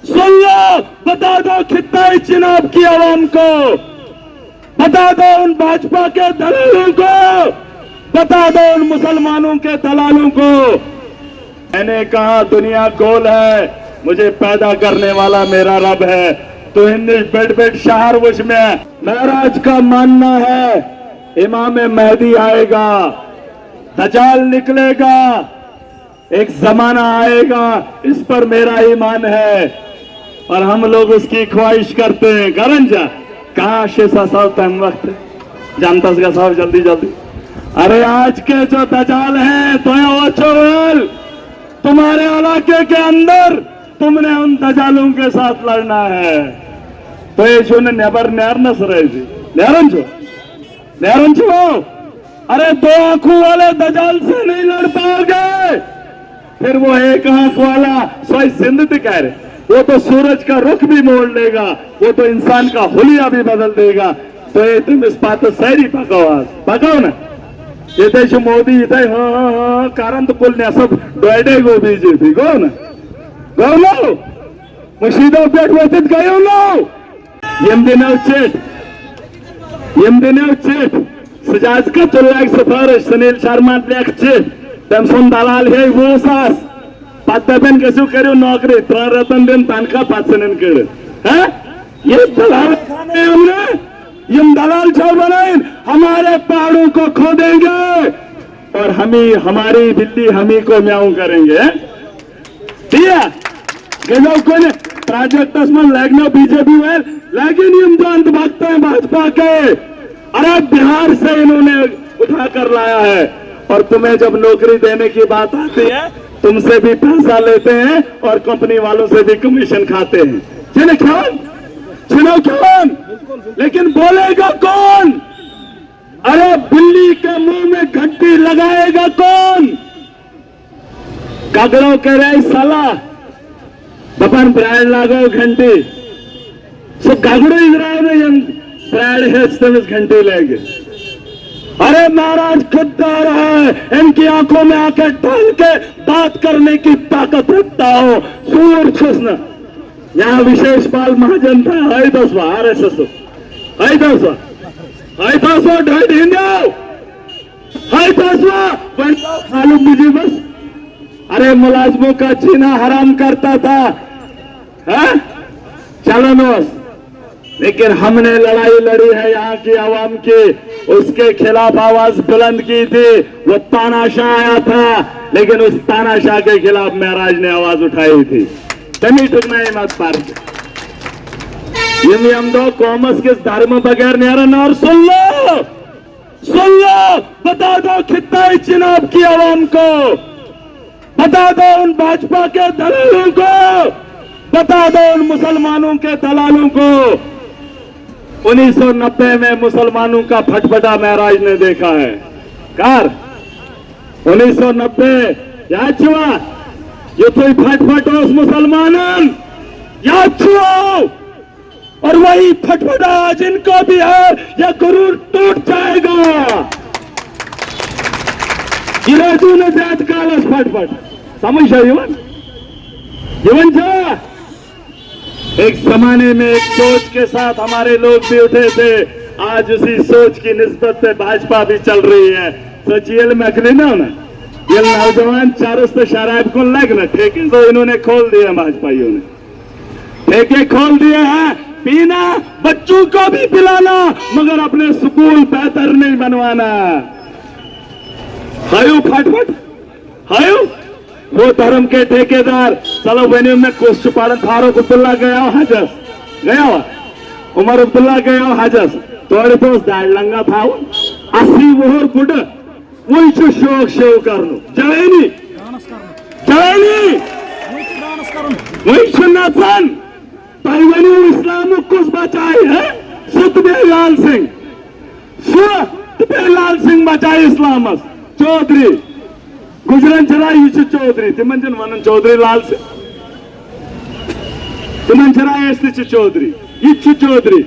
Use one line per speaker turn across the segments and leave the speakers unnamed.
सुन लो, बता दो खिताई चिनाब की आवाम को, बता दो उन भाजपा के दलालों को, बता दो उन मुसलमानों के दलालों को। मैंने कहा दुनिया गोल है, मुझे पैदा करने वाला मेरा रब है। तो हिंदी बेड बेड शहर वश में महराज का मानना है इमाम मेहदी आएगा, दजाल निकलेगा, एक जमाना आएगा, इस पर मेरा ईमान है और हम लोग उसकी ख्वाहिश करते हैं। करंजा कहा शेषा साहब टाइम वक्त जानता सका साहब जल्दी जल्दी। अरे आज के जो दजाल हैं तो चोल तुम्हारे इलाके के अंदर तुमने उन दजालों के साथ लड़ना है। तो ये जो नेबर नैरनस रहे थी नैरन छो अरे दो आंखों वाले दजाल से नहीं लड़ पाओगे। फिर वो एक आंख वाला सोई जिंदगी कह रहे, वो तो सूरज का रुख भी मोड़ लेगा, वो तो इंसान का हुलिया भी बदल देगा। तो ये तुम इस बात तो सही पकाओ, आज पकाओ ना। ये देश मोदी इथे हाँ कारण तो कुल ने सब डोडे गो बीजेपी गो ना गो लो मुशीदो पेट वचित गयो लो यम दिने चिट सजाज का चुल्लाग सिफारिश सुनील शर्मा लेख चिट तम सुन दलाल है वो सास पत्तन कसु करो नौकरी 3 रतन दिन तनखा पत्सनन कर हैं ये दलाल खाने हमने यम दलाल छो बनाए हमारे पहाड़ों को खो देंगे और हमारी बिल्ली हमी को म्याऊं करेंगे। ठीक है कोई प्रोजेक्ट में लगना बीजेपी में, लेकिन यम जो अंत भक्त हैं भाजपा के, अरे बिहार से इन्होंने उठा कर लाया है और तुम्हें जब नौकरी देने की बात आती है तुमसे भी पैसा लेते हैं और कंपनी वालों से भी कमीशन खाते हैं। चुनाव कौन लेकिन बोलेगा कौन? अरे बिल्ली के मुंह में घंटी लगाएगा कौन? कागड़ों कह रहे साला बपन ब्रांड लागो घंटी सो कागड़ो इजराइल में यम ब्रांड है इस घंटे लेंगे। अरे महाराज खुद आ रहा है, इनकी आंखों में आकर डाल के बात करने की ताकत रखता हो। सूर छुसना यहाँ विशेष पाल महाजन था है 10 RSS है 10 ढाई हिंदू है 10 खालू मुझे बस। अरे मुलाजमों का जीना हराम करता था है? चलो नोस, लेकिन हमने लड़ाई लड़ी है यहाँ की आवाम की, उसके खिलाफ आवाज बुलंद की थी। वो तानाशाह आया था लेकिन उस तानाशाह के खिलाफ महराज ने आवाज उठाई थी। तमी ठुकना है मत पार हम दो कॉमर्स के धर्म बगैर नहीं और सुन लो बता दो खिताई चिनाब की आवाम को, बता दो उन भाजपा के दलालों को, बता दो उन मुसलमानों के दलालों को। 1990 में मुसलमानों का फटफटा महराज ने देखा है। कार 1990 याद छुआ ये तो फटफट उस मुसलमानन याद छुओ और वही फटफटा जिनको भी है यह गुरूर टूट जाएगा। इराजू ने जात कालस फटफट समझ युवन जा एक जमाने में एक सोच के साथ हमारे लोग भी उठे थे, आज उसी सोच की निस्बत से भाजपा भी चल रही है। सोचिए में अकली ना ये नौजवान चारों से शराब को लगना ठेके तो इन्होंने खोल दिए, भाजपाइयों ने ठेके खोल दिए हैं। पीना बच्चों को भी पिलाना मगर अपने स्कूल बेहतर नहीं बनवाना। हायो फटफट हायो वो धर्म के ठेकेदार चलो बनी में कोस्ट पालन फारूक अब्दुल्ला गया हजस गया उमर अब्दुल्ला गया हजस तोड़े तो दाड़ लंगा था 80 वोहर गुड वही शौक शेव करनो जड़ेनी वही सुन्नतन तैवानी इस्लाम कुछ बचाए है सतबेलाल सिंह बचाए इस्लाम चौधरी गुजरन चला ये चौधरी तिमन वन चौधरी लाल सिंह तिमन चला चौधरी ये चौधरी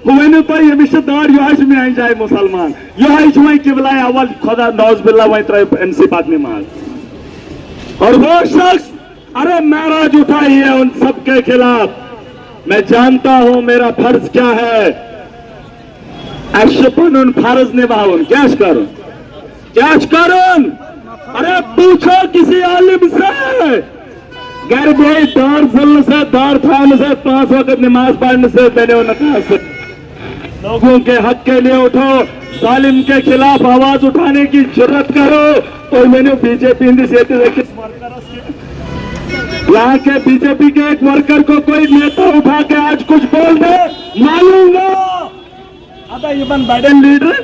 वन तो यमिश दाड़ यह में आई जाए मुसलमान यह वही किबला अवल खुदा नौज बिल्ला वही तरह NC पाक नमाज और वो शख्स अरे महराज उठाई है उन सबके खिलाफ। मैं जानता हूं मेरा फर्ज क्या है। उन फर्ज निभाऊं क्या करूं। अरे पूछो किसी आलिम से, घर गए दार फुल से दार थान से 5 वक्त नमाज पढ़ने से मैंने उन्हें से लोगों के हक के लिए उठो, जालिम के खिलाफ आवाज उठाने की जरूरत करो। तो मैंने बीजेपी यहाँ के बीजेपी के एक वर्कर को कोई नेता उठा के आज कुछ बोल दे, मालूम आता इवन बाइडेन लीडर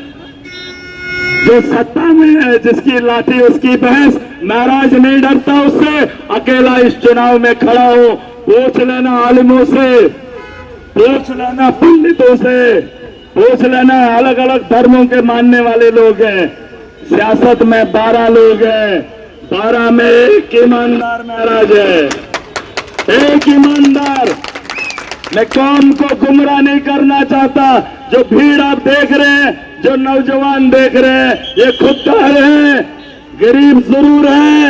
जो सत्ता में है, जिसकी लाठी उसकी भैंस, महाराज नहीं डरता उससे। अकेला इस चुनाव में खड़ा हो, पूछ लेना आलिमों से, पूछ लेना पंडितों से, पूछ लेना अलग अलग धर्मों के मानने वाले लोग हैं। सियासत में 12 लोग हैं, 12 में एक ईमानदार महाराज है, एक ईमानदार। मैं कौम को गुमराह नहीं करना चाहता। जो भीड़ आप देख रहे हैं, जो नौजवान देख रहे हैं, ये खुददार हैं, गरीब जरूर हैं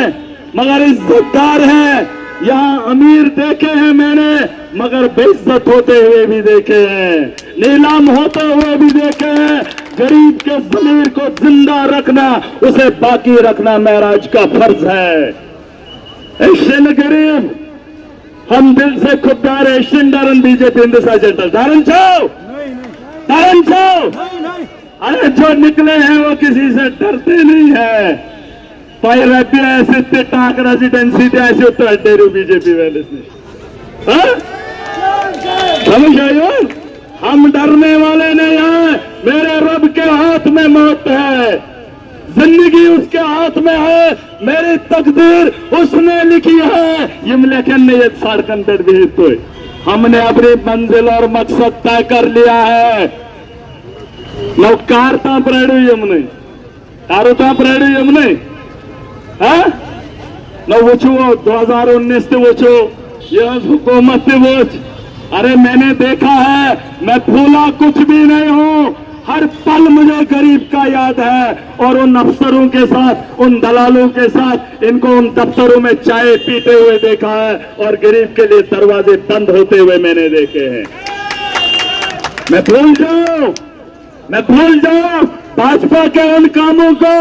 मगर इज्जतदार हैं। यहाँ अमीर देखे हैं मैंने मगर बेइज्जत होते हुए भी देखे हैं, नीलाम होते हुए भी देखे हैं। गरीब के ज़मीर को जिंदा रखना, उसे बाकी रखना महराज का फर्ज है। एशियन गरीब हम दिल से खुददार एशियन डरन बीजेपी हिंदुस्तान जनता धारण छो। अरे जो निकले हैं वो किसी से डरते नहीं है। पहले ऐसे टाक रेजिडेंसी ऐसे उत्तर डेरू बीजेपी वाले से समझ आयो। हम डरने वाले नहीं हैं। मेरे रब के हाथ में मौत है, जिंदगी उसके हाथ में है, मेरी तकदीर उसने लिखी है। यमलेखन ने ये साड़कन भी तो हमने अपनी मंजिल और मकसद तय कर लिया है। ನಾವು ಕಾರ್ ತಾಂಪ್ರಾಡು ಯಮನೆ ಕಾರು ತಾಂಪ್ರಾಡು ಯಮನೆ ನಾವು वो 2019 से वो ये हुकूमत से वो। अरे मैंने देखा है, मैं भूला कुछ भी नहीं हूँ। हर पल मुझे गरीब का याद है और उन अफसरों के साथ, उन दलालों के साथ इनको उन दफ्तरों में चाय पीते हुए देखा है और गरीब के लिए दरवाजे बंद होते हुए मैंने देखे हैं। मैं भूल जाऊं भाजपा के उन कामों को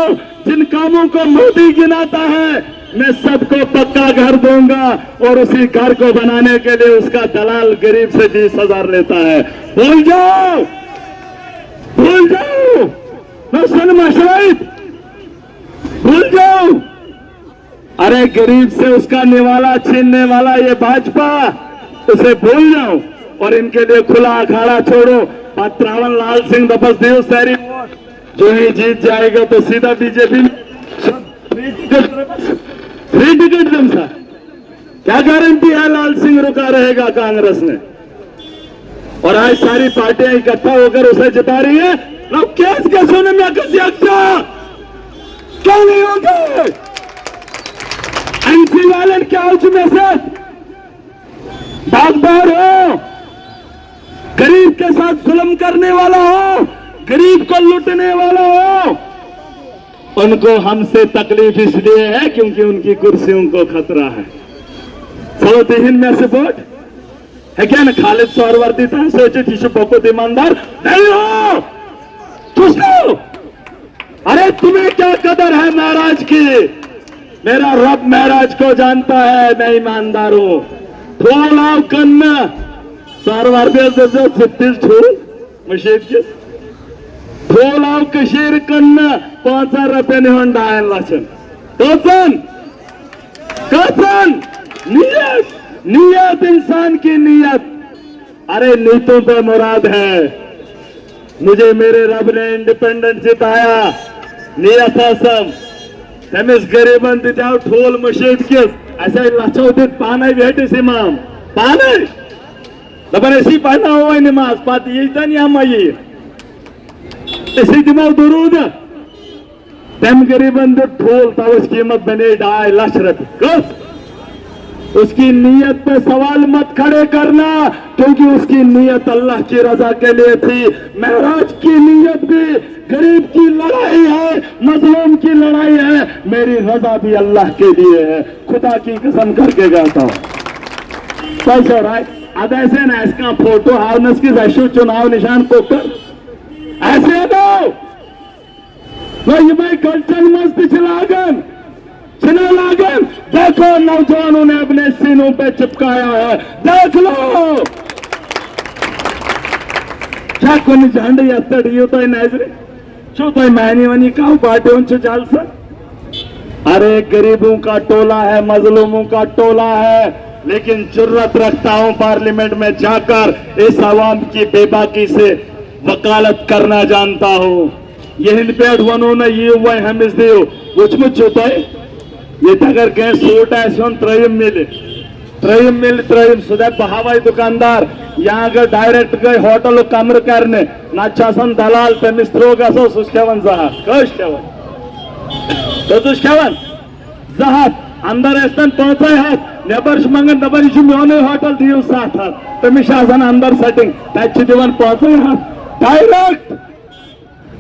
जिन कामों को मोदी गिनाता है। मैं सबको पक्का घर दूंगा और उसी घर को बनाने के लिए उसका दलाल गरीब से 20,000 लेता है। भूल जाओ नौसन मशाहिद, भूल जाओ। अरे गरीब से उसका निवाला छीनने वाला ये भाजपा, उसे भूल जाओ और इनके लिए खुला अखाड़ा छोड़ो। पात्रावन लाल सिंह दबस देव सैरी जो ही जीत जाएगा तो सीधा बीजेपी में फ्री टिकट दम सा। क्या गारंटी है लाल सिंह रुका रहेगा कांग्रेस में? और आज सारी पार्टियां इकट्ठा होकर उसे जिता रही है। केस के सोने में क्या नहीं होंगे? एनसी वाले क्या में से बागदार हो, गरीब के साथ जुल्म करने वाला हो, गरीब को लूटने वाला हो, उनको हमसे तकलीफ इसलिए है क्योंकि उनकी कुर्सियों को खतरा है। सौतिहीन में से वोट है क्या ना? खालिद सौरवर्दी था, सोचे टीशु बहुत ईमानदार नहीं हो तुझको। अरे तुम्हें क्या कदर है महराज की? मेरा रब महराज को जानता है मैं ईमानदार हूं। थोड़ा कन्ना सौरवर्दी छत्तीस छोड़ मशीद के थोड़ा कशीर कन्ना 5,000 रुपये नहीं डायन लक्षण कथन नियत इंसान की नियत। अरे नीतों पे मुराद है। मुझे मेरे रब ने इंडिपेंडेंट जिताया, नियत असम तमिस गरीबन दिजाव ठोल मशीद के ऐसा लचो दित पाने भेटे इमाम पाने दबन ऐसी पढ़ना हुआ नमाज पाती यही था नहीं हम ये ऐसी दिमाग दुरूद तम गरीबन दित ठोल था उसकी कीमत बने 2.5 लाख रुपए। उसकी नीयत पे सवाल मत खड़े करना क्योंकि उसकी नीयत अल्लाह की रजा के लिए थी। महराज की नीयत भी गरीब की लड़ाई है, मजलूम की लड़ाई है, मेरी रजा भी अल्लाह के लिए है, खुदा की कसम करके कहता हूं। कैसे हो रहा है? अब ऐसे ना इसका फोटो हाउनस की वैश्य चुनाव निशान को कर ऐसे दो वही मैं कल्चर मस्त चलागन चना लागन। देखो नौजवानों ने अपने सीनों पे चिपकाया है, देख लो क्या कोई झंड यत्तड़ी तो नजरे छो तो मैनी वनी काउ बाटे उन चाल से। अरे गरीबों का टोला है, मजलूमों का टोला है, लेकिन जुर्रत रखता हूं पार्लियामेंट में जाकर इस आवाम की बेबाकी से वकालत करना जानता हूं। ये हिंदपेट वनो न ये हुआ हम इस देव उचमुच होता है ये तगर गए सूट है सोन त्रयम मिल सुधा बहावाई दुकानदार यहाँ अगर डायरेक्ट गए होटल कमर करने नाचासन दलाल तमिस त्रो गसो सुस्खेवन जहात कश खेवन तो खेवन जहात अंदर ऐसा पांच हाथ नेबर मंगन दबर यह मोन होटल दियो 7 हाथ तमिस अंदर सेटिंग तक दिवान 5 हाथ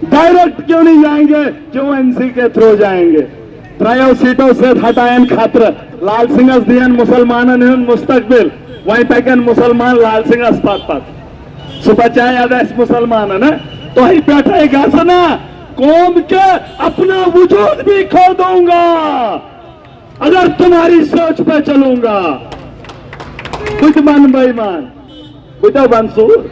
डायरेक्ट क्यों नहीं जाएंगे, क्यों एनसी के थ्रू जाएंगे? त्रयो सीटों से हटायन खातर लाल सिंह दियन मुसलमान मुस्तकबिल वहीं पैकन मुसलमान लाल सिंह पात सुबह चाहे आदेश मुसलमान है ना तो ही बैठेगा सना कौम के अपना वजूद भी खो दूंगा अगर तुम्हारी सोच पे चलूंगा। कुछ मन बेईमान कुछ मंसूर।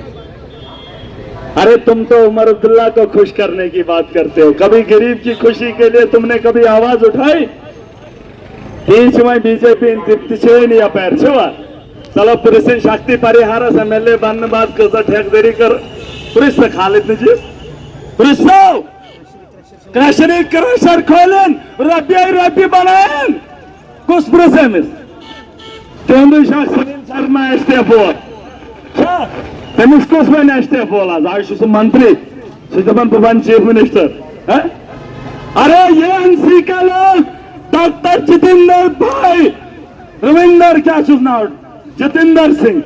अरे तुम तो उमर अब्दुल्ला को खुश करने की बात करते हो, कभी गरीब की खुशी के लिए तुमने कभी आवाज उठाई? बीजेपी नहीं पैर छुआ चलो पुलिस शक्ति परिहार एमएलए बनने बाद कसा ठेकदारी कर पुलिस से खालिद नजीर पुलिस क्रशर खोलन रबी बनायन कुछ पुलिस तेंदु शाह सुनील शर्मा स्टेप तमिस कस वन स्टेप आज मंत्री सुजबन चीफ मिनिस्टर। अरे ये एनसी के लोग डॉक्टर जितेंद्र भाई रविंदर क्या नाव जितेंद्र सिंह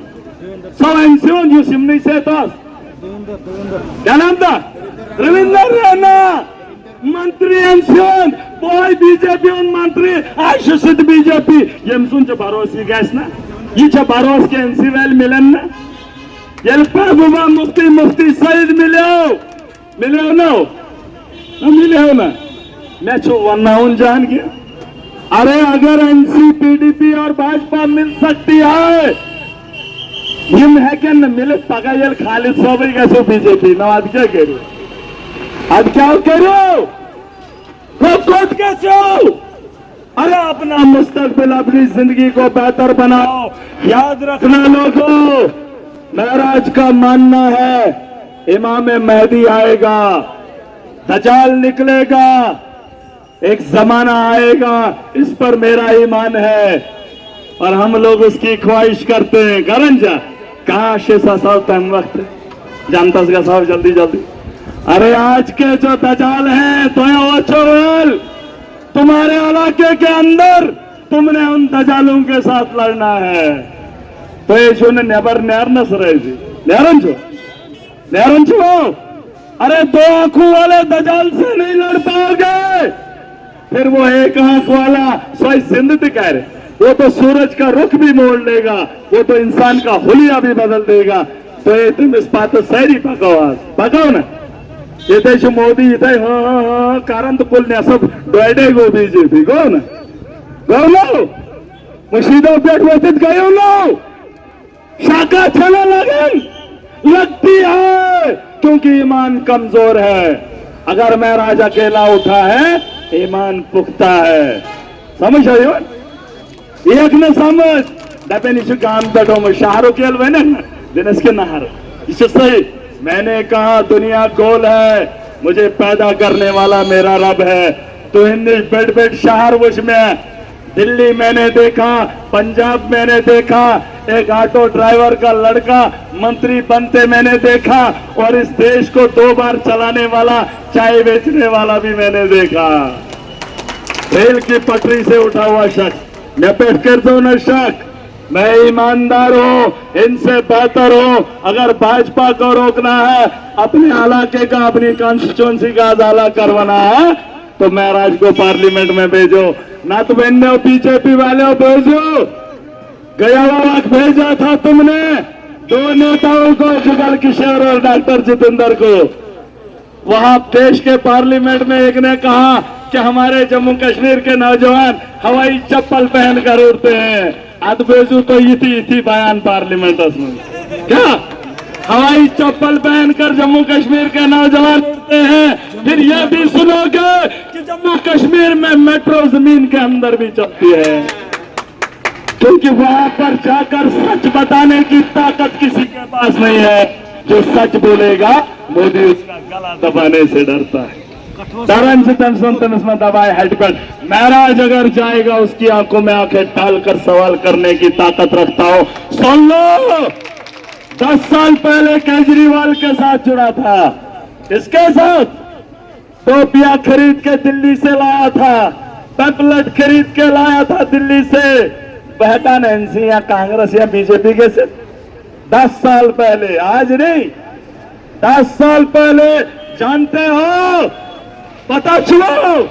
सब एनसी सिमनी से क्या नाम था रविंदर रैना मंत्री एनसी बॉय बीजेपी मंत्री आशुषित बीजेपी यम सुन भरोसी गैस ना ये भरोस के एनसी वेल मिलन ना महबूबा मुफ्ती सईद मिले ना मैं छू वनाउन जान गया। अरे अगर एनसी पीडीपी और भाजपा मिल सकती है हिम है क्या न मिले पगायल खालिद सोबई कैसे बीजेपी ना आज क्या करो आज क्या करो कोट कैसे हो? अरे अपना मुस्तकबिल अपनी जिंदगी को बेहतर बनाओ। याद रखना लोगों महराज का मानना है इमाम मेहदी आएगा, दजाल निकलेगा, एक जमाना आएगा, इस पर मेरा ईमान है और हम लोग उसकी ख्वाहिश करते हैं। गरंजा कहाँ शेषा साहब टाइम वक्त जानता साहब जल्दी जल्दी। अरे आज के जो दजाल हैं तो चोल तुम्हारे इलाके के अंदर तुमने उन दजालों के साथ लड़ना है। तो ये जो नेबर नैर न नैरन छो अरे 2 आंखों वाले दजाल से नहीं लड़ पाओगे। फिर वो 1 आंख वाला सोई जिंद दिखा रहे वो तो सूरज का रुख भी मोड़ लेगा, वो तो इंसान का हुलिया भी बदल देगा। तो ये तुम इस बात सैरी पकाओ ना ये देश मोदी इथे हाँ कारण तो पुल सब डोडे गो बीजेपी गो ना गो लो मुशीदों पेट व्यतीत गयो लो शाखा चला लगन लगती है क्योंकि ईमान कमजोर है। अगर मैं राजा अकेला उठा है ईमान पुख्ता है। समझ आयो एक न समझ डबे नीचे काम बैठो में शाहरुख दिन इसके नहर इसे सही। मैंने कहा दुनिया गोल है, मुझे पैदा करने वाला मेरा रब है। तो हिंदी बेड शहर वश में दिल्ली मैंने देखा, पंजाब मैंने देखा, एक ऑटो ड्राइवर का लड़का मंत्री बनते मैंने देखा और इस देश को 2 बार चलाने वाला चाय बेचने वाला भी मैंने देखा। रेल की पटरी से उठा हुआ शख्स मैं पेट कर दो न शक मैं ईमानदार हूं, इनसे बेहतर हूं। अगर भाजपा को रोकना है, अपने इलाके का, अपनी कॉन्स्टिट्यूंसी का अजाला करवाना है, तो महराज को पार्लियामेंट में भेजो, ना तो बहनों बीजेपी वाले भेजो। गया वक्त भेजा था तुमने दो नेताओं को, जुगल किशोर और डॉक्टर जितेंद्र को। वहां देश के पार्लियामेंट में एक ने कहा कि हमारे जम्मू कश्मीर के नौजवान हवाई चप्पल पहनकर उड़ते हैं। अद भेजू तो इथी बयान पार्लियामेंट में, क्या हवाई चप्पल पहनकर जम्मू कश्मीर के नौजवान उड़ते हैं। फिर यह भी सुनोगे कि जम्मू कश्मीर में मेट्रो जमीन के अंदर भी चलती है, क्योंकि वहां पर जाकर सच बताने की ताकत किसी के पास नहीं है। जो सच बोलेगा मोदी उसका गला दबाने से डरता है। तरन चितन सुनतन उसमें दबाए हेडपैड। महराज अगर जाएगा उसकी आंखों में आंखें डालकर सवाल करने की ताकत रखता हो। सुन लो, 10 साल पहले केजरीवाल के साथ जुड़ा था। इसके साथ टोपियां खरीद के दिल्ली से लाया था, पैम्पलेट खरीद के लाया था दिल्ली से। बहकान एनसी या कांग्रेस या बीजेपी के से 10 साल पहले, आज नहीं, 10 साल पहले। जानते हो, पता चलो